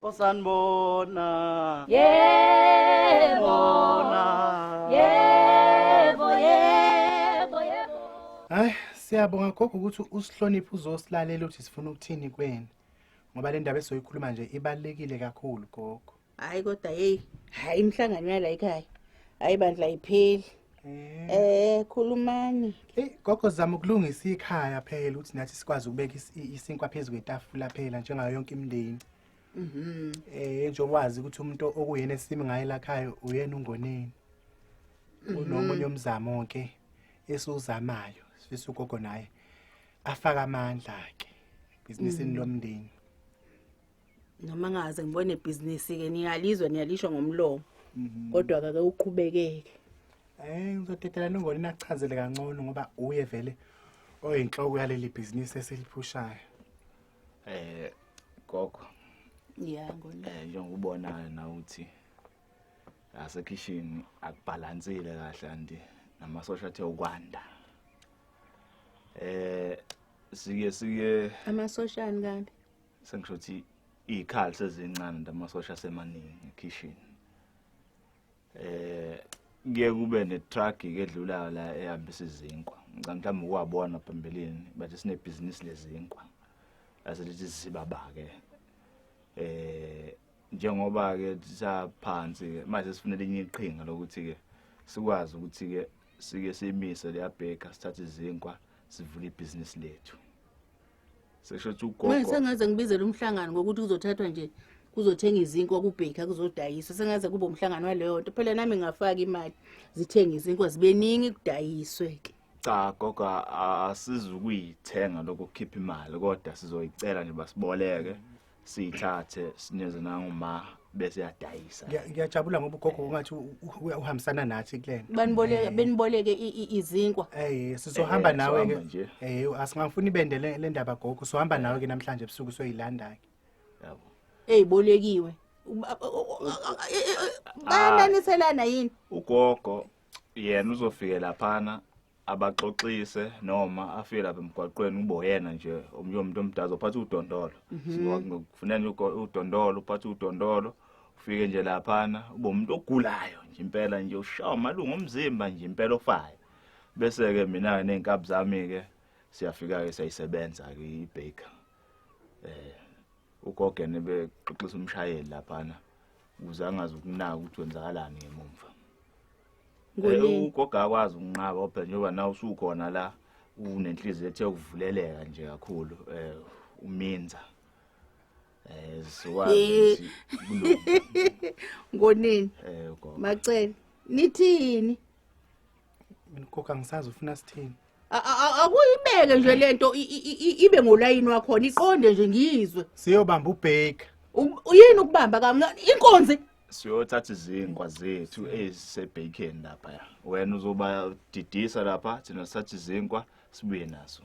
Osanibona. Yebo. Hayi, siyabonga gogo ukuthi usihloniphe uzosilalela ukuthi sifuna ukuthini kweni. Ngoba le ndaba esoyikhuluma nje ibalekile kakhulu gogo. Hayi kodwa hayi imhlangano yala ekhaya. Hayi bandla ipheli. Khulumani. Gogo zama ukulungisa ikhaya phela ukuthi nathi sikwazi ukubeka isinkwa phezulu kwetafula phela njengayo yonke imindeni. Nje wazi ukuthi umuntu okuyena esimi ngaye la ekhaya uyena ungoneni. Unomunye umzamo ke esuzamayo. Sifisa ugogo naye afaka amandla ke businessini lomndeni. Noma ngaze ngibone business ke niyalisho ngomlomo. Kodwa ake uqhubekeke. Ngizothetela nongoni achazele kancane ngoba uye vele oyinhloko yaleli business eseliphushayo. Gogo. Ngoni. Njengobona na uthi ase kitchen akubalansile kahle andi namasosha athe ukwanda. Sike Amasoshani kanti. sengisho ukuthi izikhali sezincane namasosha semaningi ekitchen. Kuye kube netruck edlulayo la ehambisa izinkwa. Ngicela mhlawumbe ukwabona phambelini bathi sine business lezinkwa. Aselithi sibaba ke. Njengoba ke saphansi ke manje sifunele inye iqhinga lokuthi ke sikwazi ukuthi ke sike simise le yabheka sithathe izinkwa sivule ibusiness lethu. Sesho ukuthi ugogo Manje sengaze ngibizele umhlangano ngokuthi kuzothathwa nje kuzothenga izinkwa kubheka kuzodayisa sengaze kube umhlangano waleyo nto phela nami ngafaka imali zithenga izinkwa zibeningi kudayiswe ke. Cha gogo asizukuyithenga lokukhipha imali kodwa sizoyicela nje basiboleke siyithathe sineze nangoma bese yadayisa. Ngiyajabula ngoba ugogo ungathi uhambisana nathi kulena. Beniboleke izinkwa. Sizohamba nawe ke. Asingafuni ibende le ndaba gogo. Sohamba nawe ke namhlanje ebusuku soyilanda ke. Yabo. Bolekiwe. Bayaniselana yini? Ugogo yena uzofika laphana abaxoxise noma afike lapha emgwaqweni kube yena nje umuntu omdala ophatha udondolo. Sikufunela nje udondolo uphatha udondolo ufike nje laphana ube umuntu ogulayo nje impela nje ushaya amalungu omzimba nje impela ofayo. Bese ke mina nenkabi zami ke siyafika ke siyayisebenza ke ibaker. Ugogo nebe xoxisa umshayeli laphana ukuze angazi ukunaka ukuthi wenzakalani ngemumva. Ugogo akwazi ukunqaba phela njengoba nawe usukhona la unenhliziyo ethe ukuvuleleka nje kakhulu uminza. Siwazi Ngonini? Ugogo. Macela nithini? Mina ugogo angisazi ufuna sithini. Akuyibeke nje lento ibe ngolayini wakho iqonde nje ngizwe. Siyobamba ubheka. Uyini ukubamba kamncane inkonzi? Siyothatha izinkwa zethu ezisebhekeni lapha. Wena uzoba didisa lapha thina sithatha izinkwa sibuye nazo.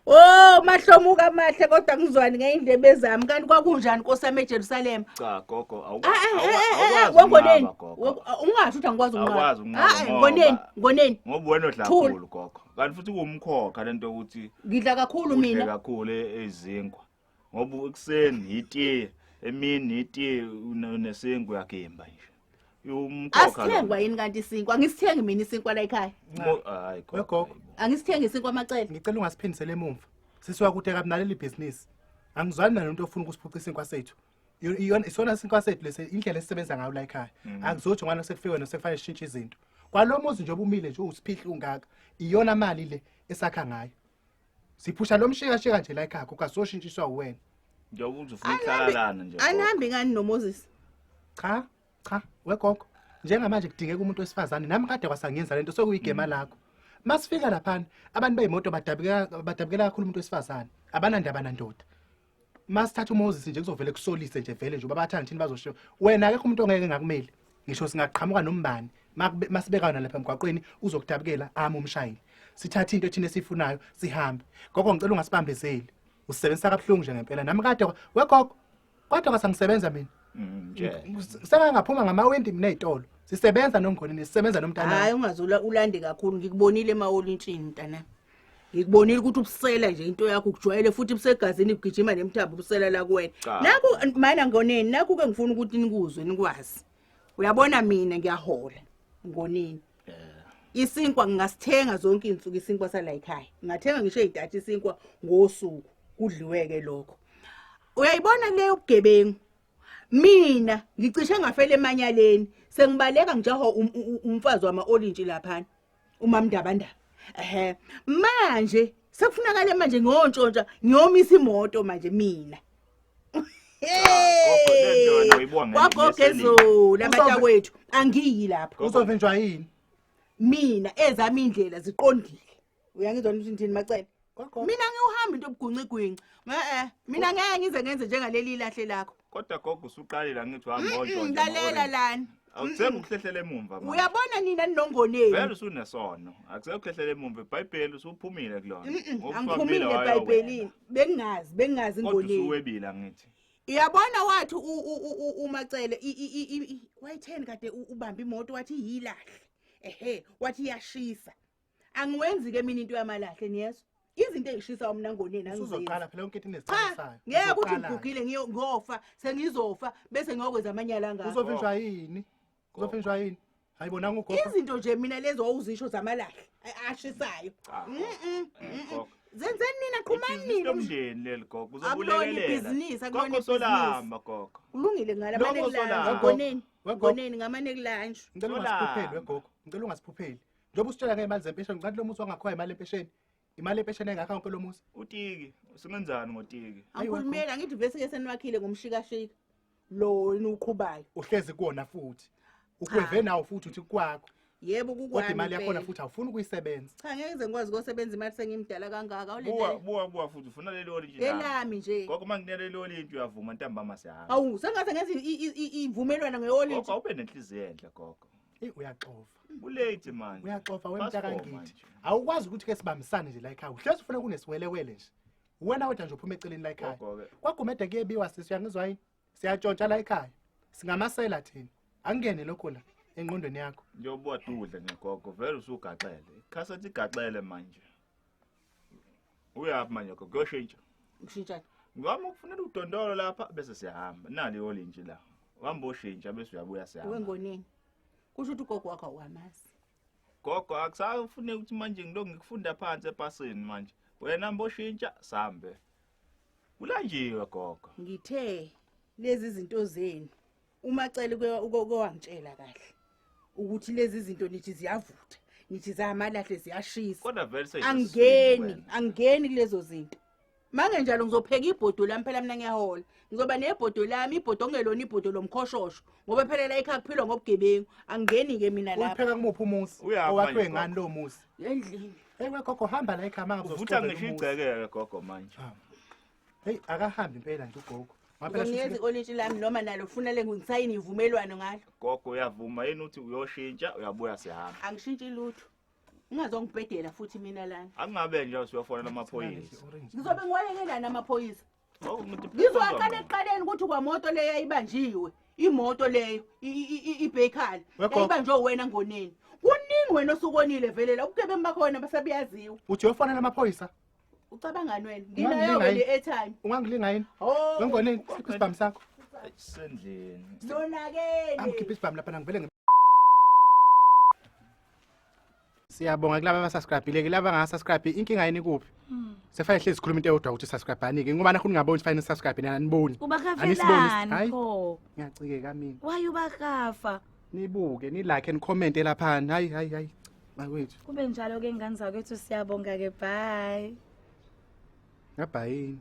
Oh mahlomuka amahle kodwa ngizwani ngeindlebe zami kanti kwakunjani nkosami eJerusalem? Cha gogo Ngoneni ungasho ukuthi angikwazi ukunqaba. Ngoneni ngoba wena odla kakhulu gogo kanti futhi kumkhokha lento ukuthi ngidla kakhulu mina. Udla kakhulu ezinkwa ngoba ekseni itiye emini itiye unesinkwa yakemba nje. Umkhokha asithengwa yini kanti isinkwa angisithengi mina isinkwa la ekhaya. Hayi gogo Angisithengi isinkwa amacela. Ngicela ungasiphendisele emumva. Sisiwa kude kabi naleli business. Angizwani nalo ofuna ukusiphuca isinkwa sethu. Isona isinkwa sethu lese indlela esisebenza ngayo la ekhaya. Akuzothi ngwana sekufike wena sekufanele shintshe izinto. Kwalomuzi nje obumile nje usiphihla ungaka. Iyona mali le esakha ngayo. Siphusha lo mshika nje la ekhaya ukazoshintshiswa uwena. Njengoba uzofuna ukhlalalana nje. Anihambi ngani noMoses? Cha wegogo. Njengamanje kudingeka umuntu wesifazane nami kade kwasangenza lento sokuyigema lakho. Masifika lapha abantu beimoto badabukela kakhulu umuntu wesifazane. Abanandaba nandoda. Masithatha uMoses nje kuzovela kusolise nje vele nje babathanda thini bazosho. Wena akekho umuntu ongeke ngakumeli. Ngisho singaqhamuka nombani. Masibekana lapha emgwaqweni uzokudabukela umshayeli. Sithatha into ethine esifunayo sihambe. Gogo ngicela ungasibambezeli. Usebenzisa kabuhlungu nje ngempela. Nami kade wegogo. Kodwa kasangisebenza mina. Sengaphuma ngamawindi mina ezitolo. Sisebenza nongonini sisebenza nomntana. Hayi ungazula ulande kakhulu ngikubonile emawolintshini mntana. ngikubonile ukuthi ubusela nje into yakho ukujwayele futhi busegazini igijima nemthambo ubusela la kuwena Cha. nakho mana ngoneni nakho ke ngifuna ukuthi nikuzwe nikwazi uyabona mina ngiyahola ngonini isinkwa ngingasithenga zonke insuku isinkwa sala ekhaya ngingathenga ngisho idatha isinkwa ngosuku kudliweke lokho uyayibona leyo ubugebengu mina ngicishe ngafela emanyaleni sengibaleka ngijaho umfazi wama olintshi laphana umamndabandaba manje sekufunakala manje ngontshontsha ngiyomisa imoto manje mina kwagogezo labata kwethu angiyi lapho uzovenjwa yini mina ezami indlela ziqondile uyangizwa ukuthi ngithini macela mina ngiuhamba into obugunci mina ngeke ngize ngenze njengaleli lahle lakho kodwa gogo usuqalile ngithi wangondlo lalela lana awuthemba ukuhlehlela emumva manje uyabona nina ninongoneni vele usunesono akusekho ukuhlehlela emumva iBhayibheli usuphumile kulona angiphumile eBhayibhelini bengazi kodwa ngoneni usuwebila ngithi uyabona wathi umacele wayitheni kade ubamba imoto wathi yilahle wathi iyashisa angiwenzi ke mina into yamalahle niyezwa izinto ezishisa mina ngoneni uzoqala phela yonke into inesicalisayo ngeke ukuthi ngigugile ngiyofa sengizofa bese ngiyokwenza amanyala ngakho uzovenjwa yini hayibona ngugogo izinto nje mina lezo awuzisho zamalahle ashisayo zenzeni nina qhumani lomndeni leli gogo uzobulekelela ibhizinisi gogo solamba gogo ulungile ngala manelanga ngoneni ngamanelanga ngicela ungasiphupheli wegogo ngicela ungasiphupheli njengoba usitshela ngemali zempesheni ngathi lo musi wangakhoya imali empesheni engakho yonke lo musi utiki usengenzani ngotiki angikhulumela angithi vese ke seniwakhile ngomshikashika lo uqhubayo uhlezi kuona futhi ukweve nawo futhi uthi kwakho yebo kodwa kukwami imali yakho futhi awufuni ukuyisebenza cha ngeke ngize ngikwazi ukusebenza imali sengimdala kangaka buwa futhi ufuna leli oli nje elami nje gogo mangine leli oli nje uyavuma ntambama siyahamba awu sengaze ngenza ivumelwano ngeyoli gogo awube nenhliziyo enhle gogo uyaxofa ulate manje uyaxofa wemtaka ngithi awukwazi ukuthi ke sibambisane nje la ekhaya uhlezi ufuna kunesiwelewele nje wena wedwa nje uphuma eceleni la ekhaya KwaGumede kuyebiwa sisi uyangizwa yini siyatshontsha la ekhaya singamasela thina angene lokho la engqondweni yakho njengoba ududle ngegogo vele usugaxele ikhasethi igaxele manje uyaphi manje gogo uyoshintsha ngishintsha ngami ukufunela udondolo lapha bese siyahamba nali olintshi la uhamba oshintsha bese uyabuya siyahamba wengoneni kusho ukuthi ugogo wakho awamazi gogo akusafuneki ukuthi manje ngiloko ngikufunda phansi epasini manje wena mboshintsha sambe kulanjiwe gogo ngithe lezi zinto zenu umacele kwangitshela kahle ukuthi lezi zinto nithi ziyavutha nithi zamalahle ziyashisa kodwa vele angeni kulezo zinto mange njalo ngizopheka ibhodo lami phela mina ngiyahola ngizoba nebhodo lami ibhodo ongelona ibhodo lomkhoshosho ngoba phela la ekhaya kuphilwa ngobugebengu angeni ke mina lapha upheka kumuphi umusi owakhe ngani lo musi endlini hey gogo hamba la ekhaya manje uvutha ngisho igcekeke gogo manje hey akahambi impela nje ugogo ngiyezi olintshi lami noma nalo kufanele ngisayini ivumelwano ngalo gogo uyavuma yini uthi uyoshintsha uyabuya siyahamba angishintshi lutho ungazongibhedela futhi mina lana angabe nje usiyofonela amaphoyisa ngizobe ngiwayekelana amaphoyisa ngizwaqala eqaleni ukuthi kwamoto leyo ayibanjiwe imoto leyo iBakery ayibanjwe wena ngoneni kuningi wena osukonile vele la ubugebengu bakhona basabiyaziwa uthi uyofonela amaphoyisa ucabangani wena nginayo le airtime ungangilinga yini wengoneni isibhamu sakho sendlini sonakele angikhipha isibhamu lapha ngivele siyabonga kulabo abasubscribe ke laba ngasubscribe inkinga yini kuphi sefanele hlezi sikhuluma into eyodwa ukuthi subscribe anike ngoba nakhona ngingaboni fanele subscribe nina niboni ubakavelani pho ngiyacikeka mina why ubakafa nibuke ni like and comment lapha hayi bakwethu kube njalo ke ngani zakwethu siyabonga ke bye ngabhayini